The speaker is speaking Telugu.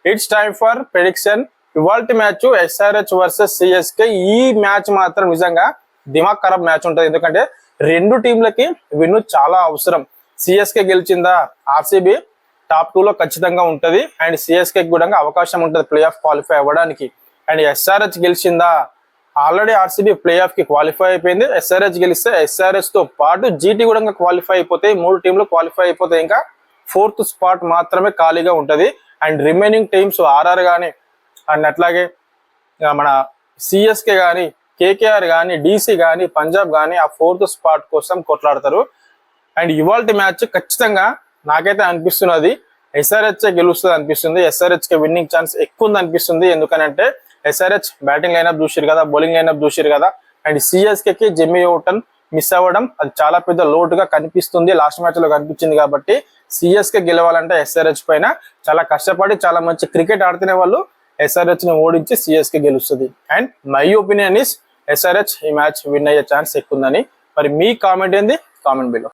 It's time for prediction. ఇవాల్టి మ్యాచ్ ఎస్ఆర్హెచ్ వర్సెస్ సిఎస్కే. ఈ మ్యాచ్ మాత్రం నిజంగా దిమాగ్ ఖరాబ్ మ్యాచ్ ఉంటుంది. ఎందుకంటే రెండు టీంలకి విన్ను చాలా అవసరం. సిఎస్కే గెలిచిందా ఆర్సీబీ టాప్ 2 లో ఖచ్చితంగా ఉంటది. అండ్ సిఎస్కే కూడా అవకాశం ఉంటుంది ప్లే ఆఫ్ క్వాలిఫై అవ్వడానికి. అండ్ ఎస్ఆర్హెచ్ గెలిచిందా ఆల్రెడీ ఆర్సీబీ ప్లే ఆఫ్ కి క్వాలిఫై అయిపోయింది. ఎస్ఆర్హెచ్ గెలిస్తే ఎస్ఆర్హెచ్ తో పాటు జీటీ కూడా క్వాలిఫై అయిపోతాయి. 3 టీంలు క్వాలిఫై అయిపోతాయి. ఇంకా 4th స్పాట్ మాత్రమే ఖాళీగా ఉంటది. అండ్ రిమైనింగ్ టీమ్స్ ఆర్ఆర్ కానీ అండ్ అట్లాగే మన సిఎస్కే కానీ కేకేఆర్ కానీ డీసీ కానీ పంజాబ్ కానీ ఆ 4th స్పాట్ కోసం కొట్లాడతారు. అండ్ ఇవాల్టి మ్యాచ్ ఖచ్చితంగా నాకైతే అనిపిస్తున్నది ఎస్ఆర్హెచ్ గెలుస్తుంది అనిపిస్తుంది. ఎస్ఆర్హెచ్ కి విన్నింగ్ ఛాన్స్ ఎక్కువ ఉంది అనిపిస్తుంది. ఎందుకనంటే ఎస్ఆర్హెచ్ బ్యాటింగ్ లైనప్ చూసిరు కదా, బౌలింగ్ లైనప్ చూసిరు కదా. అండ్ సిఎస్కే కి జెమ్మీ ఓటన్ మిస్ అవ్వడం అది చాలా పెద్ద లోటుగా కనిపిస్తుంది. లాస్ట్ మ్యాచ్ లో కనిపించింది. కాబట్టి సిఎస్కే గెలవాలంటే ఎస్ఆర్హెచ్ పైన చాలా కష్టపడి చాలా మంచి క్రికెట్ ఆడుతున్న వాళ్ళు ఎస్ఆర్హెచ్ ని ఓడించి సిఎస్కే గెలుస్తుంది. And my opinion is SRH ఈ మ్యాచ్ విన్ అయ్యే ఛాన్స్ ఎక్కువ ఉందని. మరి మీ కామెంట్ ఏంది? Comment below.